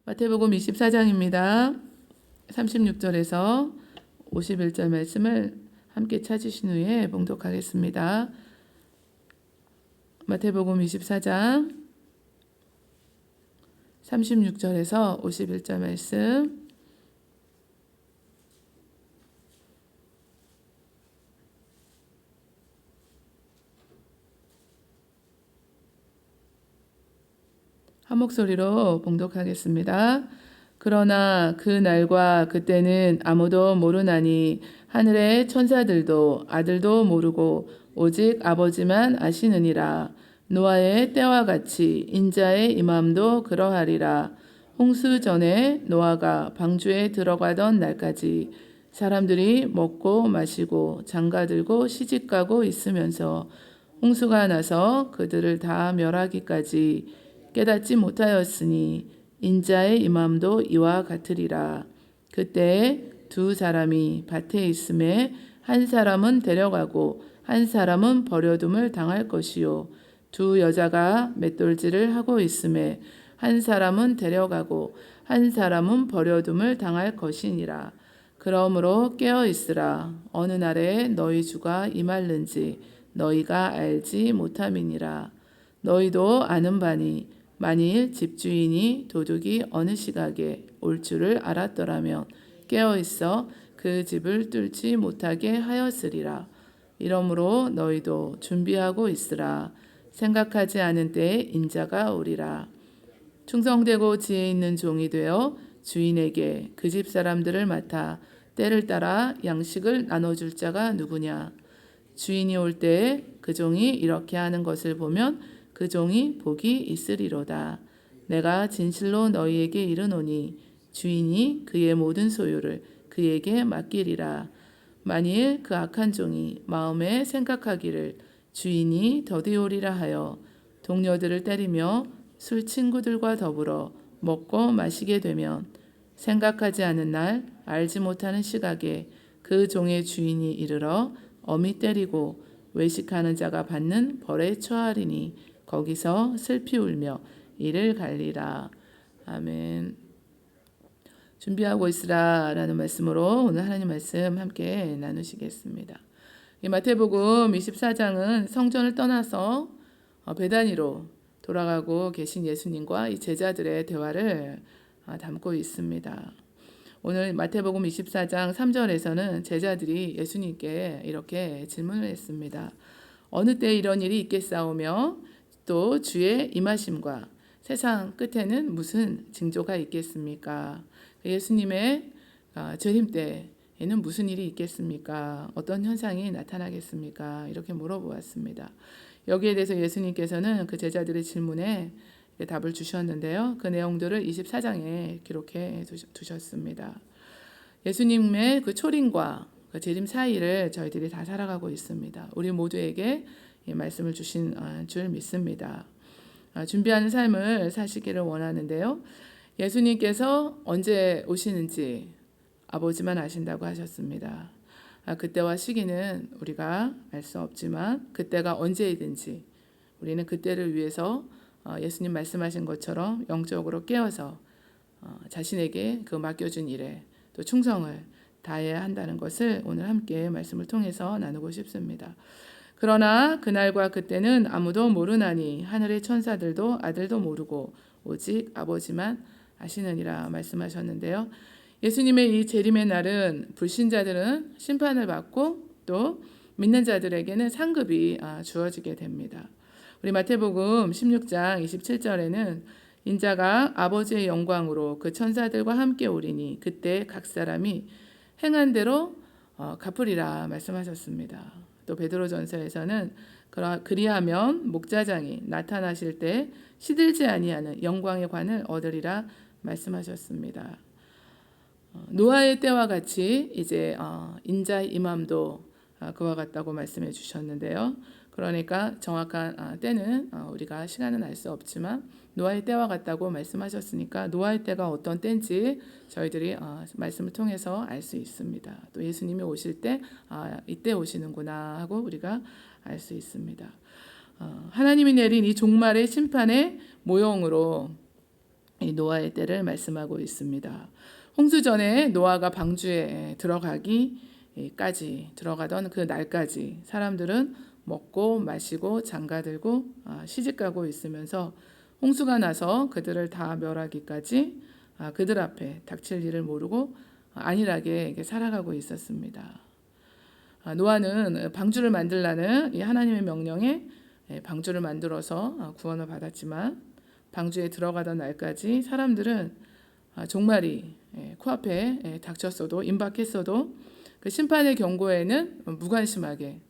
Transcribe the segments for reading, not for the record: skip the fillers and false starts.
마태복음 24장입니다. 36절에서 51절 말씀을 함께 찾으신 후에 봉독하겠습니다. 마태복음 24장 36절에서 51절 말씀 한 목소리로 봉독하겠습니다. 그러나 그 날과 그때는 아무도 모르나니 하늘의 천사들도 아들도 모르고 오직 아버지만 아시느니라. 노아의 때와 같이 인자의 임함도 그러하리라. 홍수 전에 노아가 방주에 들어가던 날까지 사람들이 먹고 마시고 장가들고 시집가고 있으면서 홍수가 나서 그들을 다 멸하기까지 깨닫지 못하였으니 인자의 임함도 이와 같으리라. 그때 두 사람이 밭에 있음에 한 사람은 데려가고 한 사람은 버려둠을 당할 것이요 두 여자가 맷돌질을 하고 있음에 한 사람은 데려가고 한 사람은 버려둠을 당할 것이니라. 그러므로 깨어 있으라. 어느 날에 너희 주가 임할는지 너희가 알지 못함이니라. 너희도 아는 바니 만일 집주인이 도둑이 어느 시각에 올 줄을 알았더라면 깨어 있어 그 집을 뚫지 못하게 하였으리라. 이러므로 너희도 준비하고 있으라. 생각하지 않은 때에 인자가 오리라. 충성되고 지혜 있는 종이 되어 주인에게 그 집 사람들을 맡아 때를 따라 양식을 나눠줄 자가 누구냐. 주인이 올 때에 그 종이 이렇게 하는 것을 보면 그 종이 복이 있으리로다. 내가 진실로 너희에게 이르노니 주인이 그의 모든 소유를 그에게 맡기리라. 만일 그 악한 종이 마음에 생각하기를 주인이 더디오리라 하여 동료들을 때리며 술 친구들과 더불어 먹고 마시게 되면 생각하지 않은 날 알지 못하는 시각에 그 종의 주인이 이르러 엄히 때리고 외식하는 자가 받는 벌에 처하리니 거기서 슬피 울며 이를 갈리라. 아멘. 준비하고 있으라 라는 말씀으로 오늘 하나님 말씀 함께 나누시겠습니다. 이 마태복음 24장은 성전을 떠나서 베다니로 돌아가고 계신 예수님과 이 제자들의 대화를 담고 있습니다. 오늘 마태복음 24장 3절에서는 제자들이 예수님께 이렇게 질문을 했습니다. 어느 때 이런 일이 있겠사오며 또 주의 임하심과 세상 끝에는 무슨 징조가 있겠습니까? 예수님의 재림 때에는 무슨 일이 있겠습니까? 어떤 현상이 나타나겠습니까? 이렇게 물어보았습니다. 여기에 대해서 예수님께서는 그 제자들의 질문에 답을 주셨는데요. 그 내용들을 24장에 기록해 두셨습니다. 예수님의 그 초림과 그 재림 사이를 저희들이 다 살아가고 있습니다. 우리 모두에게 이 말씀을 주신 줄 믿습니다. 준비하는 삶을 사시기를 원하는데요. 예수님께서 언제 오시는지 아버지만 아신다고 하셨습니다. 그때와 시기는 우리가 알 수 없지만 그때가 언제이든지 우리는 그때를 위해서 예수님 말씀하신 것처럼 영적으로 깨어서 자신에게 그 맡겨준 일에 또 충성을 다해야 한다는 것을 오늘 함께 말씀을 통해서 나누고 싶습니다. 그러나 그날과 그때는 아무도 모르나니 하늘의 천사들도 아들도 모르고 오직 아버지만 아시느니라 말씀하셨는데요. 예수님의 이 재림의 날은 불신자들은 심판을 받고 또 믿는 자들에게는 상급이 주어지게 됩니다. 우리 마태복음 16장 27절에는 인자가 아버지의 영광으로 그 천사들과 함께 오리니 그때 각 사람이 행한 대로 갚으리라 말씀하셨습니다. 또 베드로전서에서는 그리하면 목자장이 나타나실 때 시들지 아니하는 영광의 관을 얻으리라 말씀하셨습니다. 노아의 때와 같이 이제 인자의 임함도 그와 같다고 말씀해 주셨는데요. 그러니까 정확한 때는 우리가 시간은 알 수 없지만 노아의 때와 같다고 말씀하셨으니까 노아의 때가 어떤 때인지 저희들이 말씀을 통해서 알 수 있습니다. 또 예수님이 오실 때 이때 오시는구나 하고 우리가 알 수 있습니다. 하나님이 내린 이 종말의 심판의 모형으로 이 노아의 때를 말씀하고 있습니다. 홍수 전에 노아가 방주에 들어가기까지 들어가던 그 날까지 사람들은 먹고 마시고 장가들고 시집가고 있으면서 홍수가 나서 그들을 다 멸하기까지 그들 앞에 닥칠 일을 모르고 안일하게 살아가고 있었습니다. 노아는 방주를 만들라는 이 하나님의 명령에 방주를 만들어서 구원을 받았지만 방주에 들어가던 날까지 사람들은 종말이 코앞에 닥쳤어도 임박했어도 그 심판의 경고에는 무관심하게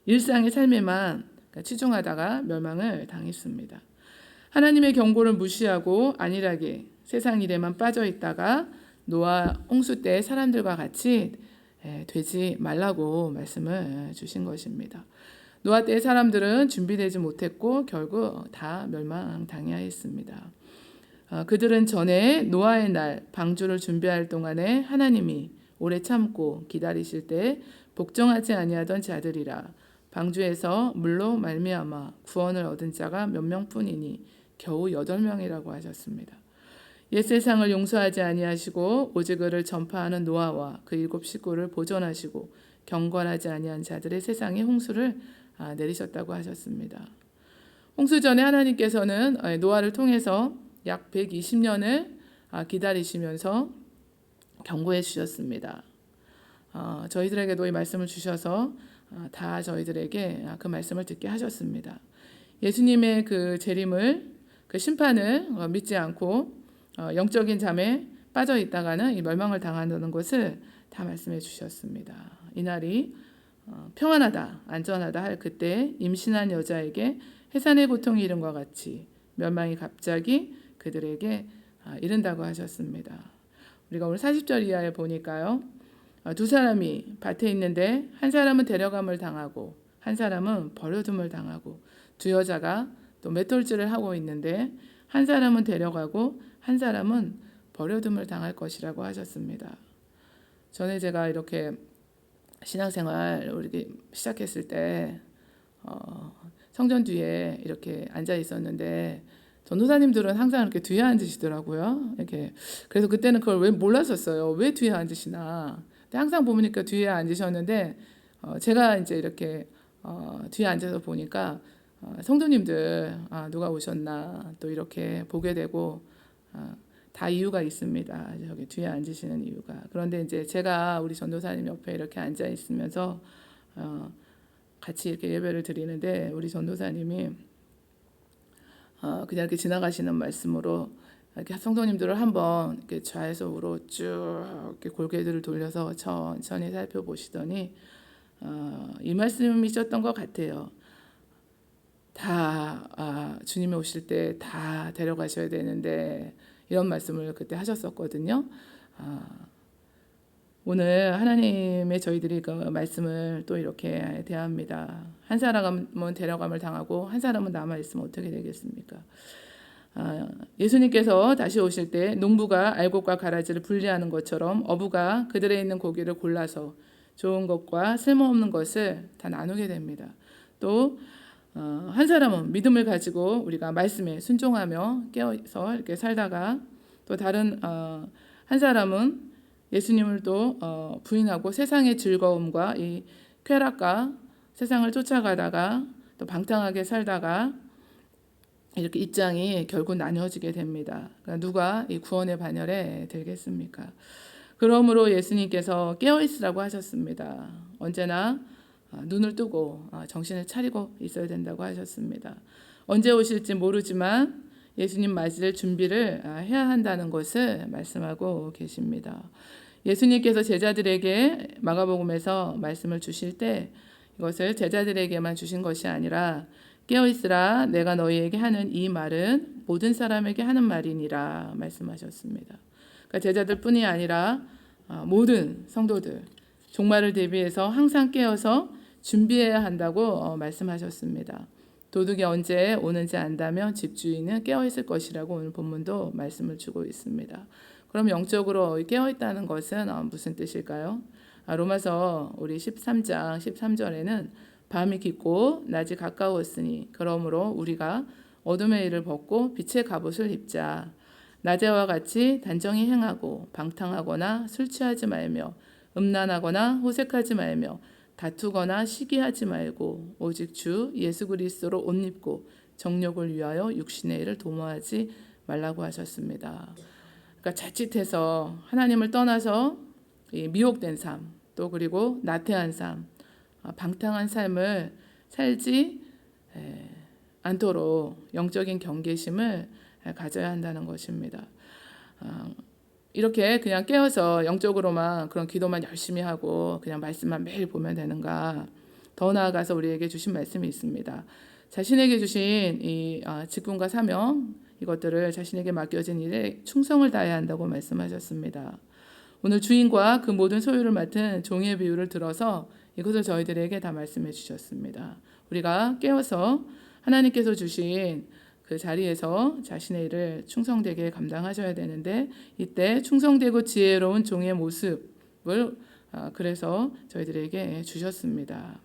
일상의 삶에만 치중하다가 멸망을 당했습니다. 하나님의 경고를 무시하고 안일하게 세상 일에만 빠져 있다가 노아 홍수 때 사람들과 같이 되지 말라고 말씀을 주신 것입니다. 노아 때의 사람들은 준비되지 못했고 결국 다 멸망당하였습니다. 그들은 전에 노아의 날 방주를 준비할 동안에 하나님이 오래 참고 기다리실 때 복종하지 아니하던 자들이라. 방주에서 물로 말미암아 구원을 얻은 자가 몇 명뿐이니 겨우 8명이라고 하셨습니다. 옛 세상을 용서하지 아니하시고 오직 그를 전파하는 노아와 그 7 식구를 보존하시고 경건하지 아니한 자들의 세상에 홍수를 내리셨다고 하셨습니다. 홍수 전에 하나님께서는 노아를 통해서 약 120년을 기다리시면서 경고해 주셨습니다. 저희들에게도 이 말씀을 주셔서 다 저희들에게 그 말씀을 듣게 하셨습니다. 예수님의 그 재림을 그 심판을 믿지 않고 영적인 잠에 빠져 있다가는 이 멸망을 당한다는 것을 다 말씀해 주셨습니다. 이날이 평안하다 안전하다 할 그때 임신한 여자에게 해산의 고통이 이른 것 같이 멸망이 갑자기 그들에게 이른다고 하셨습니다. 우리가 오늘 40절 이하에 보니까요. 두 사람이 밭에 있는데 한 사람은 데려감을 당하고 한 사람은 버려둠을 당하고 두 여자가 또 맷돌질을 하고 있는데 한 사람은 데려가고 한 사람은 버려둠을 당할 것이라고 하셨습니다. 전에 제가 이렇게 신앙생활 우리 시작했을 때 성전 뒤에 이렇게 앉아 있었는데 전도사님들은 항상 이렇게 뒤에 앉으시더라고요. 이렇게 그래서 그때는 그걸 왜 몰랐었어요. 왜 뒤에 앉으시나? 근데 항상 보니까 뒤에 앉으셨는데 제가 이제 이렇게 뒤에 앉아서 보니까 성도님들 누가 오셨나 또 이렇게 보게 되고 다 이유가 있습니다. 저기 뒤에 앉으시는 이유가. 그런데 이제 제가 우리 전도사님 옆에 이렇게 앉아 있으면서 같이 이렇게 예배를 드리는데 우리 전도사님이 그냥 이렇게 지나가시는 말씀으로 이렇게 성도님들을 한번 이렇게 좌에서 우로 쭉 이렇게 골개들을 돌려서 천천히 살펴보시더니 이 말씀이셨던 것 같아요. 다 주님이 오실 때 다 데려가셔야 되는데 이런 말씀을 그때 하셨었거든요. 오늘 하나님의 저희들이 그 말씀을 또 이렇게 대합니다. 한 사람은 데려감을 당하고 한 사람은 남아있으면 어떻게 되겠습니까? 예수님께서 다시 오실 때 농부가 알곡과 가라지를 분리하는 것처럼 어부가 그들에 있는 고기를 골라서 좋은 것과 쓸모없는 것을 다 나누게 됩니다. 또 한 사람은 믿음을 가지고 우리가 말씀에 순종하며 깨어서 이렇게 살다가 또 다른 한 사람은 예수님을 또 부인하고 세상의 즐거움과 이 쾌락과 세상을 쫓아가다가 또 방탕하게 살다가 이렇게 입장이 결국 나뉘어지게 됩니다. 그러니까 누가 이 구원의 반열에 들겠습니까? 그러므로 예수님께서 깨어있으라고 하셨습니다. 언제나 눈을 뜨고 정신을 차리고 있어야 된다고 하셨습니다. 언제 오실지 모르지만 예수님 맞을 준비를 해야 한다는 것을 말씀하고 계십니다. 예수님께서 제자들에게 마가복음에서 말씀을 주실 때 이것을 제자들에게만 주신 것이 아니라 깨어있으라 내가 너희에게 하는 이 말은 모든 사람에게 하는 말이니라 말씀하셨습니다. 그러니까 제자들뿐이 아니라 모든 성도들 종말을 대비해서 항상 깨어서 준비해야 한다고 말씀하셨습니다. 도둑이 언제 오는지 안다면 집주인은 깨어있을 것이라고 오늘 본문도 말씀을 주고 있습니다. 그럼 영적으로 깨어있다는 것은 무슨 뜻일까요? 로마서 우리 13장 13절에는 밤이 깊고 낮이 가까웠으니 그러므로 우리가 어둠의 일을 벗고 빛의 갑옷을 입자. 낮에와 같이 단정히 행하고 방탕하거나 술 취하지 말며 음란하거나 호색하지 말며 다투거나 시기하지 말고 오직 주 예수 그리스도로 옷 입고 정욕을 위하여 육신의 일을 도모하지 말라고 하셨습니다. 그러니까 자칫해서 하나님을 떠나서 미혹된 삶, 또 그리고 나태한 삶, 방탕한 삶을 살지 않도록 영적인 경계심을 가져야 한다는 것입니다. 이렇게 그냥 깨어서 영적으로만 그런 기도만 열심히 하고 그냥 말씀만 매일 보면 되는가? 더 나아가서 우리에게 주신 말씀이 있습니다. 자신에게 주신 이 직분과 사명 이것들을 자신에게 맡겨진 일에 충성을 다해야 한다고 말씀하셨습니다. 오늘 주인과 그 모든 소유를 맡은 종의 비유를 들어서 이것을 저희들에게 다 말씀해 주셨습니다. 우리가 깨어서 하나님께서 주신 그 자리에서 자신의 일을 충성되게 감당하셔야 되는데 이때 충성되고 지혜로운 종의 모습을 그래서 저희들에게 주셨습니다.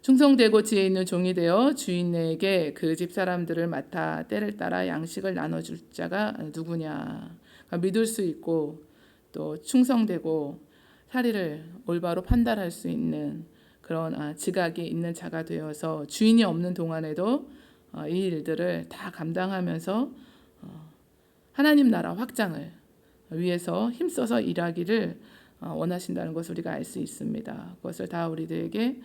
충성되고 지혜 있는 종이 되어 주인에게 그 집 사람들을 맡아 때를 따라 양식을 나눠줄 자가 누구냐. 그러니까 믿을 수 있고 또 충성되고 사리를 올바로 판단할 수 있는 그런 지각이 있는 자가 되어서 주인이 없는 동안에도 이 일들을 다 감당하면서 하나님 나라 확장을 위해서 힘써서 일하기를 원하신다는 것을 우리가 알 수 있습니다. 그것을 다 우리들에게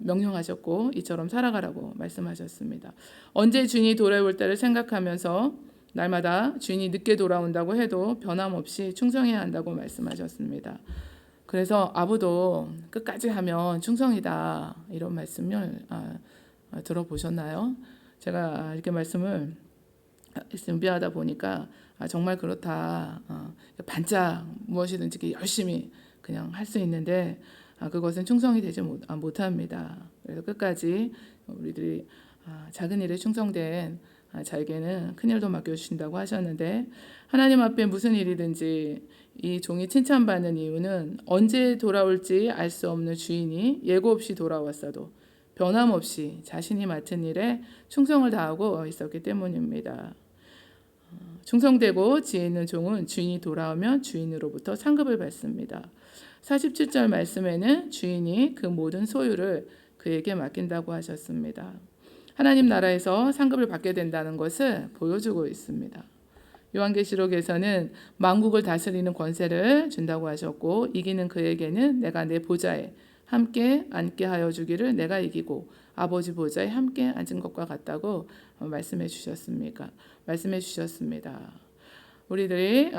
명령하셨고 이처럼 살아가라고 말씀하셨습니다. 언제 주인이 돌아올 때를 생각하면서 날마다 주인이 늦게 돌아온다고 해도 변함없이 충성해야 한다고 말씀하셨습니다. 그래서 아부도 끝까지 하면 충성이다 이런 말씀을 들어보셨나요? 제가 이렇게 말씀을 준비하다 보니까 정말 그렇다. 반짝 무엇이든지 열심히 그냥 할 수 있는데 그것은 충성이 되지 못합니다. 그래서 끝까지 우리들이 작은 일에 충성된 자에게는 큰 일도 맡겨주신다고 하셨는데 하나님 앞에 무슨 일이든지 이 종이 칭찬받는 이유는 언제 돌아올지 알 수 없는 주인이 예고 없이 돌아왔어도 변함없이 자신이 맡은 일에 충성을 다하고 있었기 때문입니다. 충성되고 지혜 있는 종은 주인이 돌아오면 주인으로부터 상급을 받습니다. 47절 말씀에는 주인이 그 모든 소유를 그에게 맡긴다고 하셨습니다. 하나님 나라에서 상급을 받게 된다는 것을 보여주고 있습니다. 요한계시록에서는 만국을 다스리는 권세를 준다고 하셨고 이기는 그에게는 내가 내 보좌에 함께 앉게 하여 주기를 내가 이기고 아버지 보좌에 함께 앉은 것과 같다고 말씀해 주셨습니다. 우리들이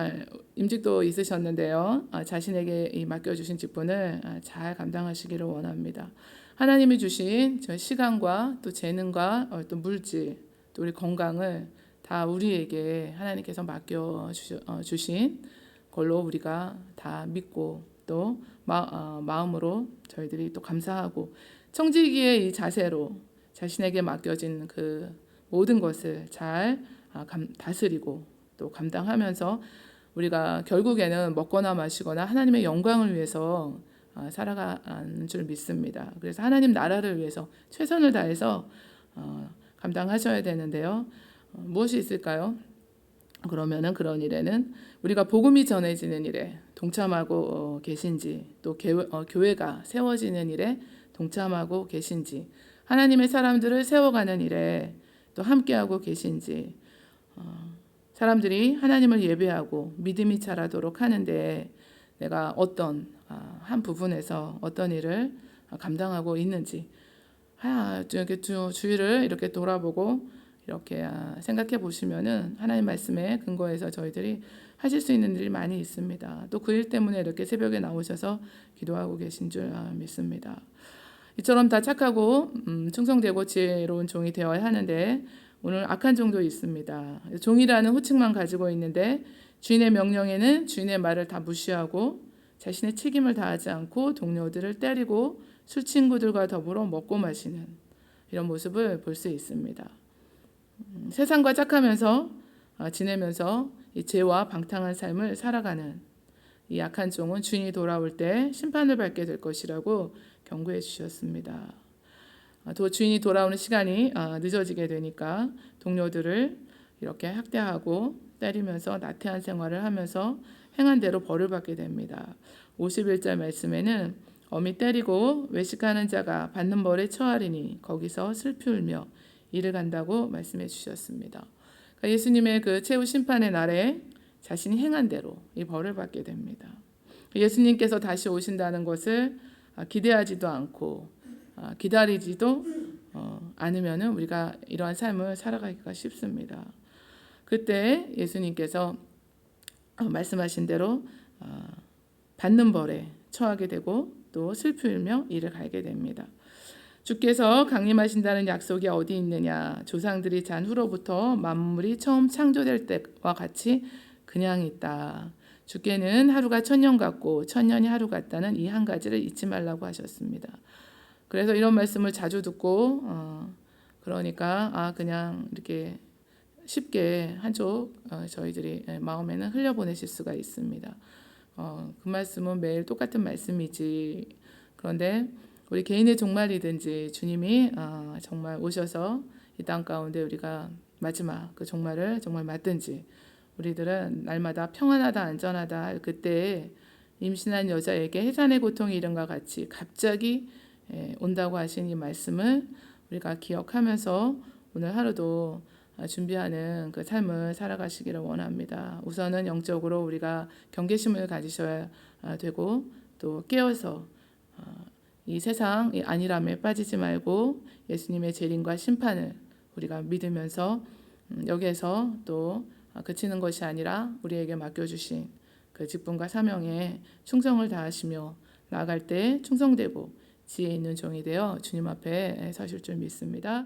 임직도 있으셨는데요. 자신에게 맡겨주신 직분을 잘 감당하시기를 원합니다. 하나님이 주신 시간과 또 재능과 또 물질 또 우리 건강을 다 우리에게 하나님께서 맡겨주신 걸로 우리가 다 믿고 또 마음으로 저희들이 또 감사하고 청지기의 이 자세로 자신에게 맡겨진 그 모든 것을 잘 다스리고 또 감당하면서 우리가 결국에는 먹거나 마시거나 하나님의 영광을 위해서 살아가는 줄 믿습니다. 그래서 하나님 나라를 위해서 최선을 다해서 감당하셔야 되는데요. 무엇이 있을까요? 그러면은 그런 일에는 우리가 복음이 전해지는 일에 동참하고 계신지 또 교회가 세워지는 일에 동참하고 계신지 하나님의 사람들을 세워가는 일에 또 함께하고 계신지 사람들이 하나님을 예배하고 믿음이 자라도록 하는데 내가 어떤 한 부분에서 어떤 일을 감당하고 있는지 이렇게 주위를 이렇게 돌아보고 이렇게 생각해 보시면은 하나님 말씀에 근거해서 저희들이 하실 수 있는 일이 많이 있습니다. 또 그 일 때문에 이렇게 새벽에 나오셔서 기도하고 계신 줄 믿습니다. 이처럼 다 착하고 충성되고 지혜로운 종이 되어야 하는데 오늘 악한 종도 있습니다. 종이라는 호칭만 가지고 있는데 주인의 명령에는 주인의 말을 다 무시하고 자신의 책임을 다하지 않고 동료들을 때리고 술 친구들과 더불어 먹고 마시는 이런 모습을 볼 수 있습니다. 세상과 짝하면서 지내면서 이 죄와 방탕한 삶을 살아가는 이 악한 종은 주인이 돌아올 때 심판을 받게 될 것이라고 경고해 주셨습니다. 주인이 돌아오는 시간이 늦어지게 되니까 동료들을 이렇게 학대하고 때리면서 나태한 생활을 하면서 행한 대로 벌을 받게 됩니다. 51절 말씀에는 어미 때리고 외식하는 자가 받는 벌에 처하리니 거기서 슬피 울며 이를 간다고 말씀해 주셨습니다. 그러니까 예수님의 그 최후 심판의 날에 자신이 행한 대로 이 벌을 받게 됩니다. 예수님께서 다시 오신다는 것을 기대하지도 않고 기다리지도 않으면 우리가 이러한 삶을 살아가기가 쉽습니다. 그때 예수님께서 말씀하신 대로 받는 벌에 처하게 되고 또 슬피 울며 이를 갈게 됩니다. 주께서 강림하신다는 약속이 어디 있느냐? 조상들이 잔 후로부터 만물이 처음 창조될 때와 같이 그냥 있다. 주께는 하루가 천년 같고 천년이 하루 같다는 이 한 가지를 잊지 말라고 하셨습니다. 그래서 이런 말씀을 자주 듣고 그러니까 그냥 이렇게 쉽게 한쪽 저희들이 마음에는 흘려보내실 수가 있습니다. 그 말씀은 매일 똑같은 말씀이지. 그런데 우리 개인의 종말이든지 주님이 정말 오셔서 이 땅 가운데 우리가 마지막 그 종말을 정말 맞든지 우리들은 날마다 평안하다 안전하다 할 그때에 임신한 여자에게 해산의 고통이 이른과 같이 갑자기 온다고 하신 이 말씀을 우리가 기억하면서 오늘 하루도 준비하는 그 삶을 살아가시기를 원합니다. 우선은 영적으로 우리가 경계심을 가지셔야 되고 또 깨어서 이 세상 이 안일함에 빠지지 말고 예수님의 재림과 심판을 우리가 믿으면서 여기에서 또 그치는 것이 아니라 우리에게 맡겨주신 그 직분과 사명에 충성을 다하시며 나아갈 때 충성되고 지혜 있는 종이 되어 주님 앞에 서실 줄 믿습니다.